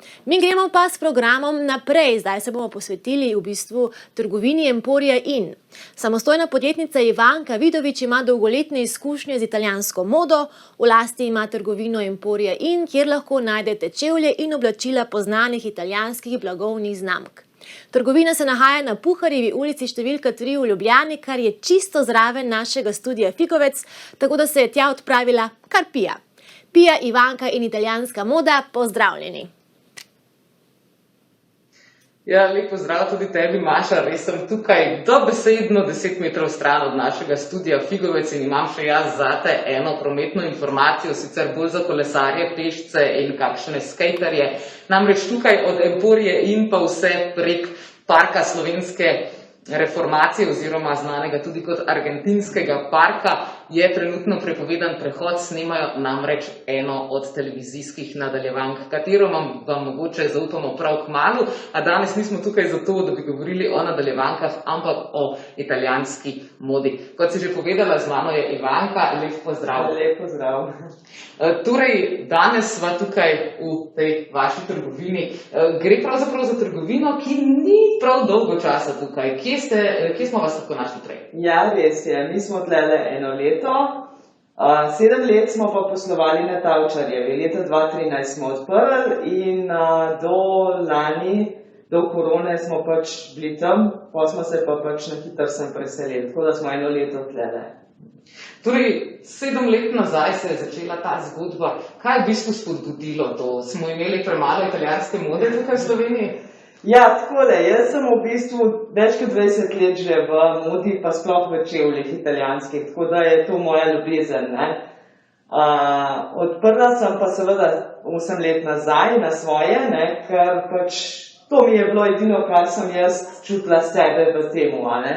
Mi gremo pa s programom naprej. Zdaj se bomo posvetili trgovini Emporia In. Samostojna podjetnica Ivanka Vidovič ima dolgoletne izkušnje z italijansko modo. V lasti ima trgovino Emporia In, kjer lahko najdete čevlje in oblačila poznanih italijanskih blagovnih znamk. Trgovina se nahaja na Puharjevi ulici številka 3 v Ljubljani, kar je čisto zraven našega studia Figovec, tako da se je tja odpravila kar Pija. Pija, Ivanka in italijanska moda, pozdravljeni! Ja, lep pozdrav tudi tebi, Maša. Res sem tukaj dobesedno 10 metrov stran od našega studia Figovec in imam še jaz zate eno prometno informacijo, sicer bolj za kolesarje, pešce in kakšne skejterje. Namreč tukaj od Emporije In pa vse prek parka slovenske reformacije oziroma znanega tudi kot argentinskega parka je trenutno prepovedan prehod, snemajo namreč eno od televizijskih nadaljevank, katero vam mogoče zaupamo prav kmalu, a danes nismo tukaj zato, da bi govorili o nadaljevankah, ampak o italijanski modi. Kot si že povedala, z mano je Ivanka, lep pozdrav. Lep pozdrav. Torej, danes sva tukaj v tej vaši trgovini. Gre pravzaprav za trgovino, ki ni prav dolgo časa tukaj. Kje smo vas tako našli prej? Ja, res je. Mi smo tlele eno leto. 7 let smo pa poslovali na Tavčarjevi. Leta 2013 smo odprli in do lani, do korone smo pač bili tam, pa smo se pa pač na hitro sem preselili. Tako da smo eno leto tlele. Torej, 7 let nazaj se je začela ta zgodba. Kaj je v bistvu spodbudilo to? Smo imeli premalo italijanske mode tukaj v Sloveniji? Ja, takole, jaz sem v bistvu več kot 20 let že v modi, pa sploh v čevljih italijanskih, tako da je to moja ljubezen, ne. Odprla sem pa seveda 8 let nazaj na svoje, ne, ker pač to mi je bilo edino, kar sem jaz čutila sebe v temu, ne.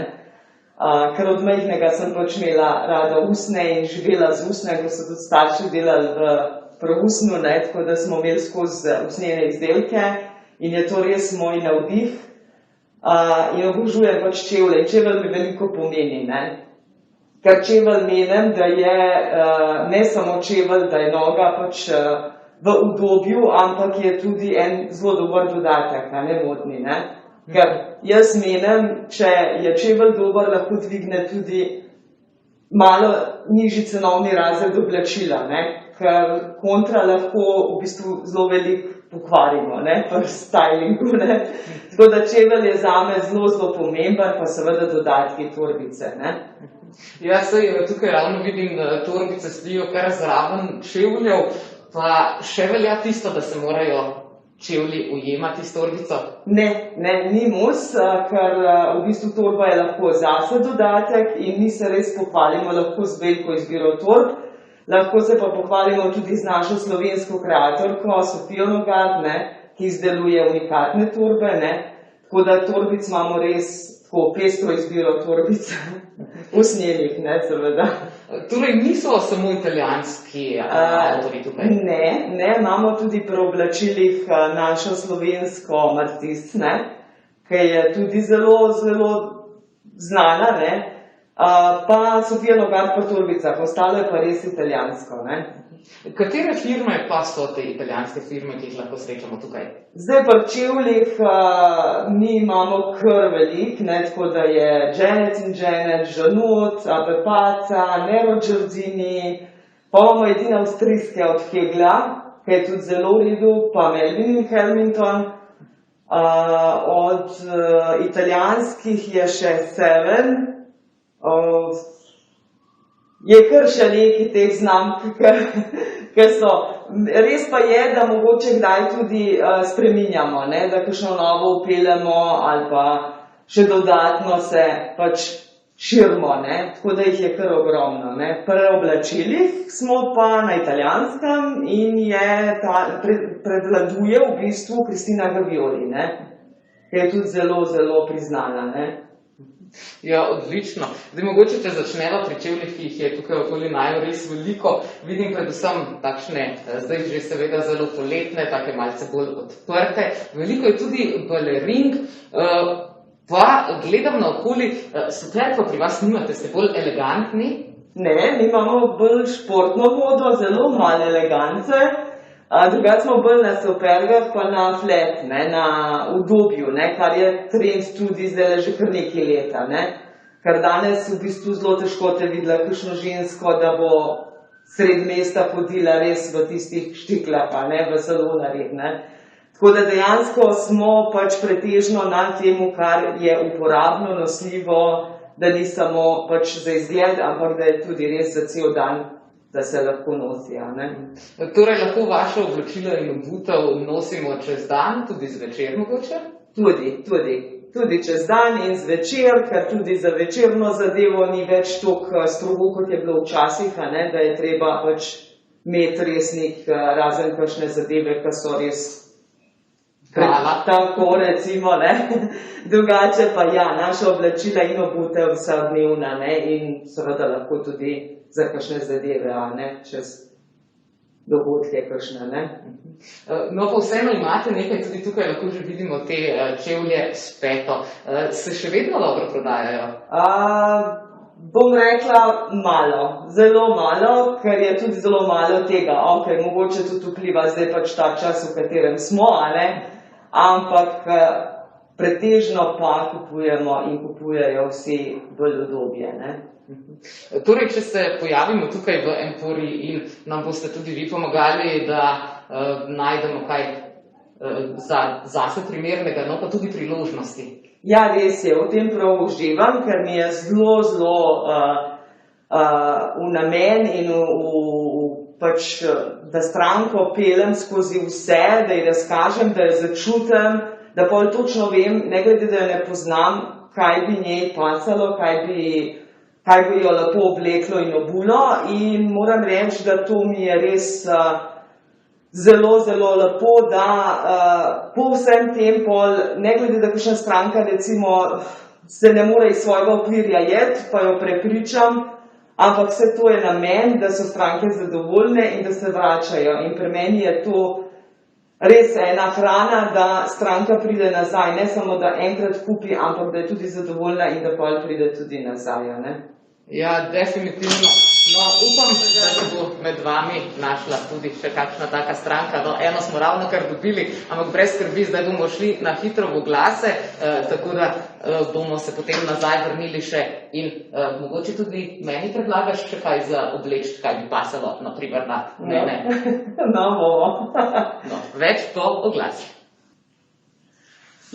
Ker od majhnega sem pač imela rada usnje in živela z usnje, ko so tudi starši delali v usnju, ne, tako da smo imeli skozi usnjene izdelke. In je to res moj navdih in obožujem pač čevlje. Čevelj mi veliko pomeni, ne. Ker čevelj menim, da je ne samo čevelj, da je noga pač v udobju, ampak je tudi en zelo dober dodatek, ne modni, ne. Ker jaz menim, če je čevelj dober, lahko dvigne tudi malo nižji cenovni razred oblačila, ne. Ker kontra lahko v bistvu zelo veliko pokvarimo, ne, pri stylingu, ne. Tako da čevelj je zame zelo, zelo pomemben, pa seveda dodatki torbice, ne. Ja, saj tukaj ravno vidim, da torbice stojijo kar zraven čevljev, pa še velja tisto, da se morajo čevlji ujemati s torbico? Ne, ni mus, ker v bistvu torba je lahko zase dodatek in mi se res pohvalimo lahko z veliko izbiro torb. Lahko se pa pohvalimo tudi z našo slovensko kreatorko Sofijo Nogard, ne, ki izdeluje unikatne torbe, ne. Tako da torbic imamo res tako pestro izbiro torbic, usnjenih, ne, seveda. Torej niso samo italijanski avtorji tukaj? Ne, imamo tudi pri oblačilih našo slovensko Martis, ne, ki je tudi zelo, zelo znana, ne. Pa Sofija Nogard pri torbicah, ostalo je pa res italijansko, ne. Katere firme pa so te italijanske firme, ki jih lahko srečamo tukaj? Zdaj pri čevljih mi imamo kar velik, ne, tako da je Janet & Janet, Janot, Abepaca, Nero Giordini, pa imamo edine avstrijske od Hegla, ki je tudi zelo v redu, pa Melvin & Helmington. Od italijanskih je še Seven. Je kar še nekaj teh znamk, ker so. Res pa je, da mogoče kdaj tudi spreminjamo, ne, da kakšno novo vpeljemo ali pa še dodatno se pač širimo, ne, tako da jih je kar ogromno, ne. Pri oblačilih smo pa na italijanskem in prevladuje v bistvu Cristina Gavioli, ne, ki je tudi zelo, zelo priznana, ne. Ja, odlično. Zdaj, mogoče, če začnemo pri čevljih, ki jih je tukaj okoli naju res veliko, vidim predvsem takšne, zdaj že seveda zelo poletne, take malce bolj odprte. Veliko je tudi balerink, pa gledam naokoli, super pa pri vas nimate, ste bolj elegantni? Ne, mi imamo bolj športno modo, zelo malo elegance. Drugače smo bolj na supergah, pa na flat, ne, na udobju, ne, kar je trend tudi zdaj že kar nekaj leta. Ne. Ker danes v bistvu zelo težko te videla kakšno žensko, da bo sred mesta hodila res v tistih štiklah, ne, v salonarjih. Ne. Tako da dejansko smo pač pretežno na temu, kar je uporabno, nosljivo, da ni samo pač za izgled, ampak da je tudi res za cel dan, da se lahko nosi. Ne? Torej lahko vaše oblačilo in obutev nosimo čez dan, tudi zvečer mogoče? Tudi čez dan in zvečer, ker tudi za večerno zadevo ni več toliko strogo, kot je bilo včasih, ne? Da je treba pač imeti resnih razen kakšne zadeve, ki so res tako recimo, ne? Drugače pa ja, naša oblačila in obutev vsakodnevna, ne? In seveda lahko tudi za kakšne zadeve, ne, čez dogodke kakšne, ne. No, pa vseeno imate nekaj, tudi tukaj lahko že vidimo te čevlje s peto. Se še vedno dobro prodajajo? Bom rekla malo, zelo malo, ker je tudi zelo malo tega, mogoče tudi vpliva zdaj pač ta čas, v katerem smo, ne, ampak pretežno pa kupujemo in kupujejo vsi bolj udobje, ne. Torej, če se pojavimo tukaj v Emporiji in nam boste tudi vi pomagali, da najdemo kaj zase primernega, no pa tudi priložnosti. Ja, res je, v tem prav uživam, ker mi je zelo v namen in pač, da stranko pelem skozi vse, da ji razkažem, da jo začutim, da pol točno vem, ne glede, da jo ne poznam, kaj bi njej pasalo, kaj bi jo lepo obleklo in obulo, in moram reči, da to mi je res zelo lepo, da po vsem tem pol, ne glede, da kakšna stranka recimo se ne more iz svojega okvirja jeti, pa jo prepričam, ampak vse to je namen, da so stranke zadovoljne in da se vračajo. In pri meni je to res ena hrana, da stranka pride nazaj, ne samo da enkrat kupi, ampak da je tudi zadovoljna in da pol pride tudi nazaj, ne? Ja, definitivno. No, upam, da se bo med vami našla tudi še kakšna taka stranka. No, eno smo ravno kar dobili, ampak brez skrbi, zdaj bomo šli na hitro v oglase, tako da bomo se potem nazaj vrnili še in mogoče tudi meni predlagaš še kaj za obleči, kaj bi pasalo, naprimer na mene. No, bomo. No, več po oglasih.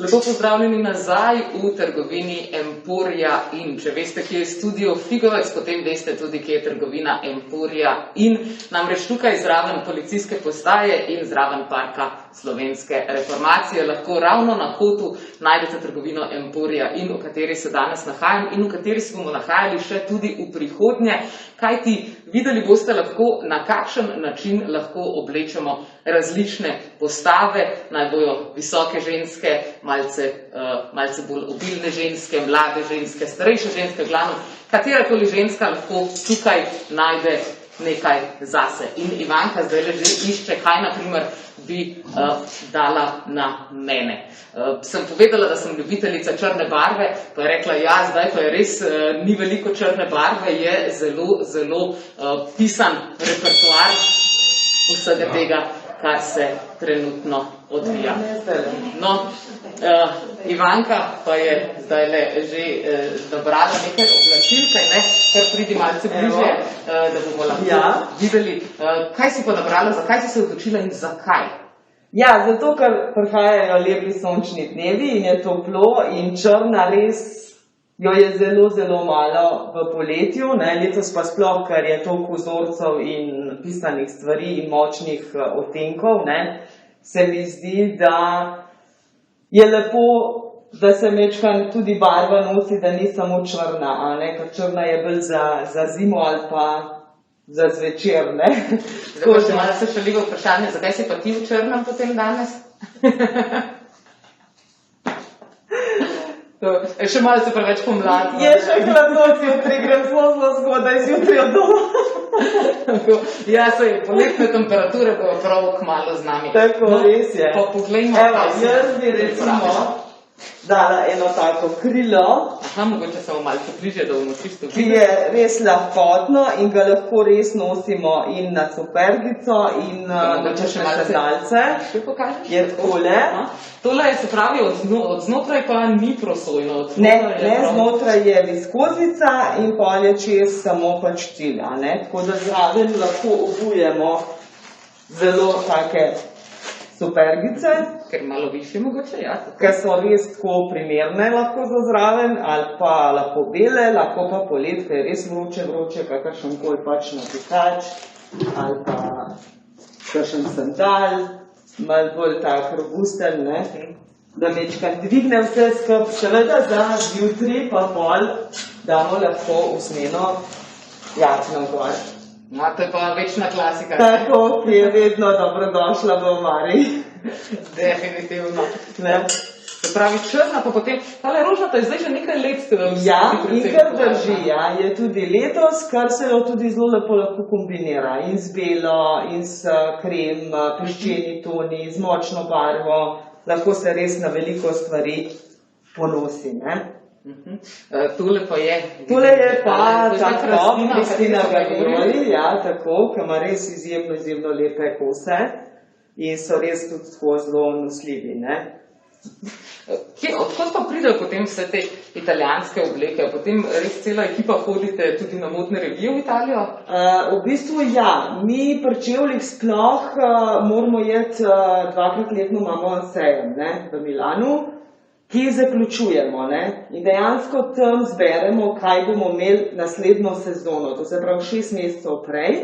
Lepo pozdravljeni nazaj v trgovini Emporija in če veste, kje je studio Figovec, potem veste tudi, kje je trgovina Emporija in namreč tukaj zraven policijske postaje in zraven parka Slovenske reformacije lahko ravno na kotu najdete trgovino Emporija in v kateri se danes nahajam in v kateri se bomo nahajali še tudi v prihodnje, kajti videli boste lahko, na kakšen način lahko oblečemo različne postave, naj bojo visoke ženske, malce bolj obilne ženske, mlade ženske, starejše ženske, glavno, katerakoli ženska lahko tukaj najde nekaj zase. In Ivanka zdaj že išče, kaj naprimer bi dala na mene. Sem povedala, da sem ljubiteljica črne barve, pa je rekla, ja, zdaj pa je res ni veliko črne barve, je zelo pisan repertoar vsega tega, kar se trenutno odvija. No, Ivanka pa je zdaj že nabrala nekaj oblačil, kar pridi malce bližje, da bomo lahko videli. Kaj si pa nabrala, zakaj si se odločila in zakaj? Ja, zato, ker prihajajo lepi sončni dnevi in je toplo in črna res jo je zelo malo v poletju, ne, letos pa sploh, ker je toliko vzorcev in pisanih stvari in močnih odtenkov, ne, se mi zdi, da je lepo, da se mečkam tudi barva nosi, da ni samo črna, ne, ker črna je bolj za zimo ali pa za zvečer, ne. Zdaj pa še malo se šaljivo vprašanje, zakaj si pa ti v črnem potem danes? Še malo se preveč pomlad. Je še hladnoc jutri, grem zelo zgodaj zjutraj od doma. Ja, sej, poletne temperature bojo prav kmalu z nami. Tako, res je. Pa poglejmo, kaj si. Jaz bi recimo dala eno tako krilo, Aha, mogoče samo malce bliže, da bomo čisto ki videli. je res lahkotno in ga lahko res nosimo in na supergico in na Mogoče še kakšne malce sandalce. Še pokažeš? Je takole. Aha. Tole je, se pravi, od znotraj pa ni prosojno. Od Ne, znotraj je ne, prav- znotraj je viskozica in pol je čez samo pač cilja, ne. Tako da zraven lahko obujemo zelo take supergice, Ker malo više mogoče, ja. tako. ki so res tako primerne lahko za zraven, ali pa lahko bele, lahko pa polet, ko je res vroče, kakršenkoli pač napikač, ali pa kakšen sandal, malo bolj tak robusten, ne, da mečkam dvigne vse skup, seveda za jutri pa pol damo lahko usnjeno jakno gor. No, to je pa večna klasika. Tako, ki je vedno dobrodošla v omari. Definitivno. Ne. Se pravi, črna pa potem, tale rožnata je zdaj že nekaj let ste vam Ja, vsi in precej kar popularna. drži, ja, je tudi letos, kar se jo tudi zelo lepo lahko kombinira in z belo, in s krem, peščeni toni, z močno barvo, lahko se res na veliko stvari ponosi, ne. Tole pa je. Tole je pa To je tako, krasnina, Kristina o kateri smo govorili. Gavioli, ja, tako, ki ima res izjemno lepe kose in so res tudi tako zelo nosljivi, ne. Odkot pa pridejo potem vse te italijanske obleke? Potem res cela ekipa hodite tudi na modne revije v Italijo? V bistvu ja, mi pri čevljih sploh moramo iti dvakrat letno imamo sejem, ne, v Milanu, ki zaključujemo, ne, in dejansko tam zberemo, kaj bomo imeli naslednjo sezono, to se pravi 6 mesecev prej.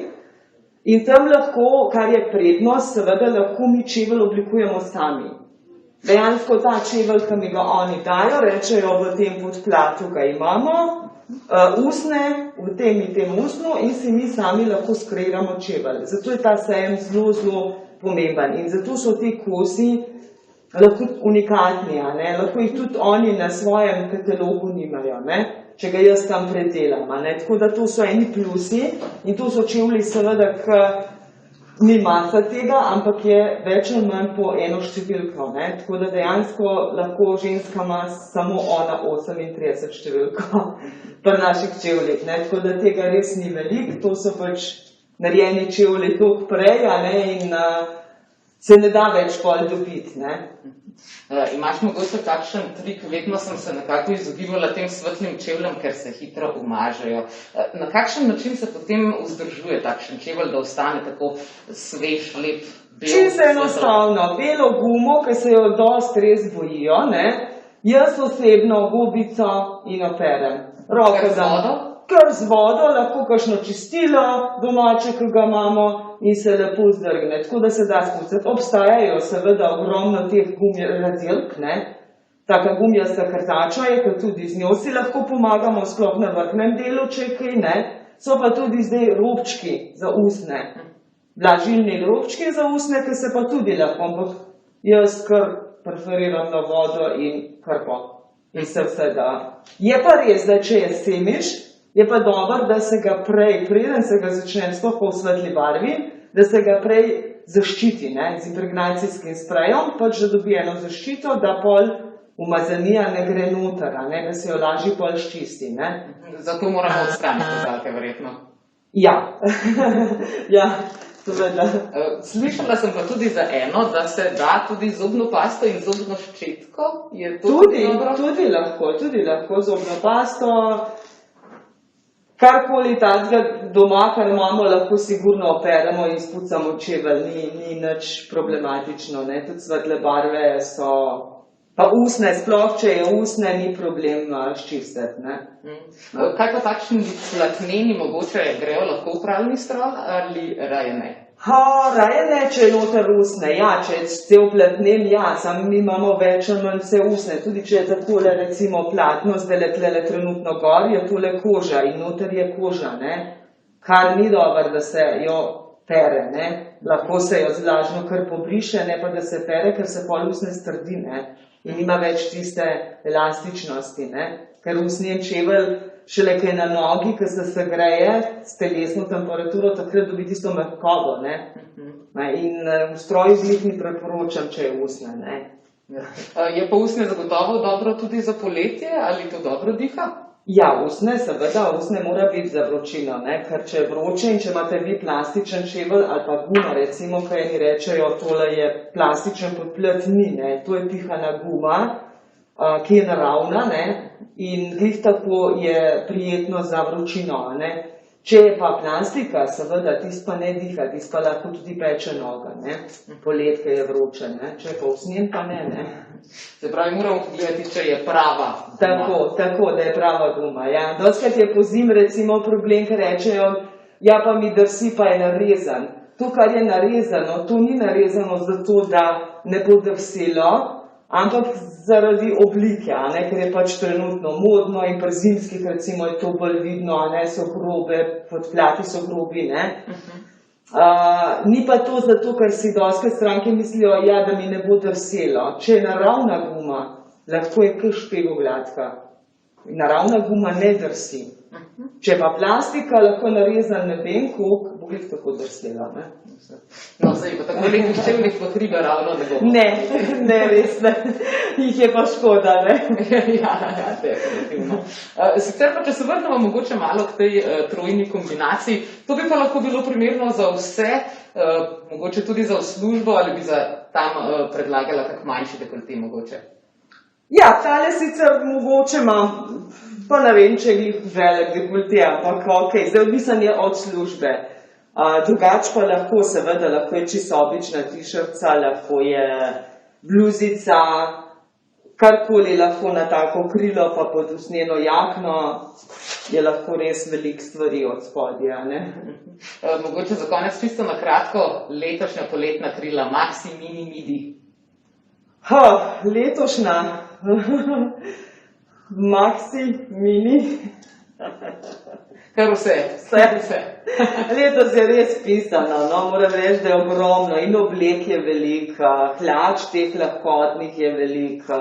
In tam lahko, kar je prednost, seveda lahko mi čevelj oblikujemo sami. Dejansko ta čevelj, ki mi ga oni dajo, rečejo, v tem podplatu ga imamo, usne, v tem in tem usnu in si mi sami lahko skreiramo čevelj. Zato je ta sejem zelo pomemben in zato so ti kosi lahko unikatni, a ne? Lahko jih tudi oni na svojem katalogu nimajo, ne? Če ga jaz tam predelam. A ne? Tako da to so eni plusi in to so čevlji seveda, ki ni masa tega, ampak je več ali manj po eno številko. Ne? Tako da dejansko lahko ženska ima samo ona 38 številko pri naših čevljih. Ne? Tako da tega res ni veliko, to so pač narejeni čevlji toliko prej, a ne? In se ne da več pol dobiti, ne. Imaš mogoče kakšen trik? Vedno sem se nekako izogibala tem svetlim čevljem, ker se hitro umažejo. Na kakšen način se potem vzdržuje takšen čevelj, da ostane tako svež, lep, bel? Čisto enostavno, belo gumo, ki se jo dosti res bojijo, ne. Jaz osebno gubico in operem. Kar z vodo? Kar z vodo, lahko kakšno čistilo domače, ki ga imamo in se lepo zdrgne, tako da se da spucati. Obstajajo seveda ogromno teh razdelk, ne. Taka gumijasta krtača je, ker tudi z njo si lahko pomagamo, sploh na vrhnjem delu, če je kaj, ne. So pa tudi zdaj robčki za usne. Vlažilni robčki za usne, ki se pa tudi lahko, ampak jaz kar preferiram na vodo in krpo. In se vse da. Je pa res, da če je semiš, je pa dobro, da se ga prej, preden se ga začne sploh po svetli barvi, da se ga prej zaščiti, ne, z impregnacijskim sprejom, pač da dobi eno zaščito, da pol umazanija ne gre noter, ne, da se jo lažje pol ščisti, ne. Zato moramo odstraniti kozalke, verjetno. Ja, ja, seveda. Slišala sem pa tudi za eno, da se da tudi zobno pasto in zobno ščetko. Je to dobro? Tudi lahko zobno pasto. Karkoli takega doma, kar imamo, lahko sigurno operemo in spucamo čevelj, ni nič problematično, ne, tudi svetle barve so, pa usne, sploh če je usne, ni problem ščistiti, ne. Kaj pa takšni platneni mogoče grejo lahko v pralni stroj ali raje ne? Raje ne, če je noter usne, ja, če je cel platnen, ja, samo mi imamo več ali manj vse usne, tudi če je takole recimo platno, zdaj tlele trenutno gor, je tole koža in noter je koža, ne, kar ni dobro, da se jo pere, ne, lahko se jo z vlažno kar pobriše, ne pa da se pere, ker se pol usne strdi, ne, in ima več tiste elastičnosti, ne, ker usnjen čevelj šele kaj na nogi, ki se segreje s telesno temperaturo, takrat dobi tisto mehkobo, ne. In v stroju glih ni preporočam, če je usne, ne. Je pa usnje zagotovo dobro tudi za poletje, ali to dobro diha? Ja, usnje, seveda, usnje mora biti za vročino, ne? Ker če je vroče in če imate vi plastičen čevelj ali pa guma, recimo, kaj eni rečejo, tole je plastičen podplet, ni, ne? To je pihana guma, ki je naravna, ne? In glih tako je prijetno za vročino, ne? Če je pa plastika, seveda, tist pa ne diha, tist pa lahko tudi peče noga, ne? Poletke je vroče, ne? Če je pa usnjen, pa ne, ne? Se pravi, moramo pogledati, če je prava guma. Tako, da je prava guma, ja. Dostkrat je po zim recimo problem, ker rečejo, ja pa mi drsi, pa je narezan. To, kar je narezano, to ni narezano zato, da ne bo drselo, ampak zaradi oblike, a ne, ker je pač trenutno modno in pri zimskih recimo je to bolj vidno, a ne, so grobe, podplati so grobi, ne. Ni pa to zato, ker si dosti stranke mislijo, ja, da mi ne bo drselo. Če je naravna guma, lahko je kar špego gladka. Naravna guma ne drsi. Če pa plastika, lahko narezan ne vem koliko, bo glih tako drsela, ne. No, zdaj pa tako nekih čevljih pa hribe ravno ne bo. Ne, res ne. Jih je pa škoda, ne. Ja, definitivno. Sicer pa, če se vrnemo mogoče malo k tej trojni kombinaciji, to bi pa lahko bilo primerno za vse, mogoče tudi za službo, ali bi za tam predlagala kak manjši dekolti mogoče? Ja, tale sicer mogoče imam, pa ne vem, če je velik dekolti, ampak ok, zdaj odvisen je od službe. Drugač pa lahko, seveda, lahko je čisto obična tišrca, lahko je bluzica, karkoli lahko na tako krilo, pa pod usnjeno jakno, je lahko res veliko stvari od spodja, ne. Mogoče za konec čisto na kratko, letošnja poletna krila Maxi, Mini, Midi. Letošnja Maxi, Mini. Kar vse. Letos je res pisano, no, moram reči, da je ogromno in oblek je velika, hlač teh lahkotnih je velika,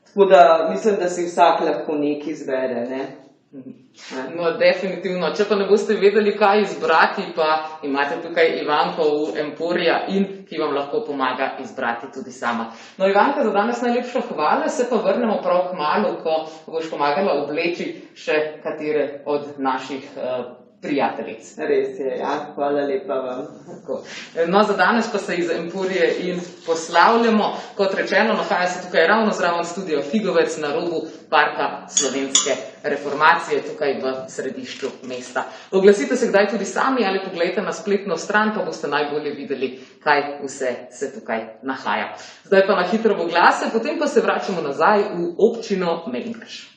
tako da mislim, da si vsak lahko nekaj izbere, ne. No, definitivno. Če pa ne boste vedeli, kaj izbrati, pa imate tukaj Ivanko v Emporija in ki vam lahko pomaga izbrati tudi sama. No, Ivanka, za danes najlepša hvala, se pa vrnemo prav kmalu, ko boš pomagala obleči še katere od naših prijateljic. Res je, ja, hvala lepa vam. No, za danes pa se iz Emporije in poslavljamo. Kot rečeno, nahaja se tukaj ravno zraven studio Figovec na robu Parka slovenske reformacije, tukaj v središču mesta. Oglasite se kdaj tudi sami ali pogledajte na spletno stran, pa boste najbolje videli, kaj vse se tukaj nahaja. Zdaj pa na hitro v oglase, potem pa se vračamo nazaj v občino Mengeš.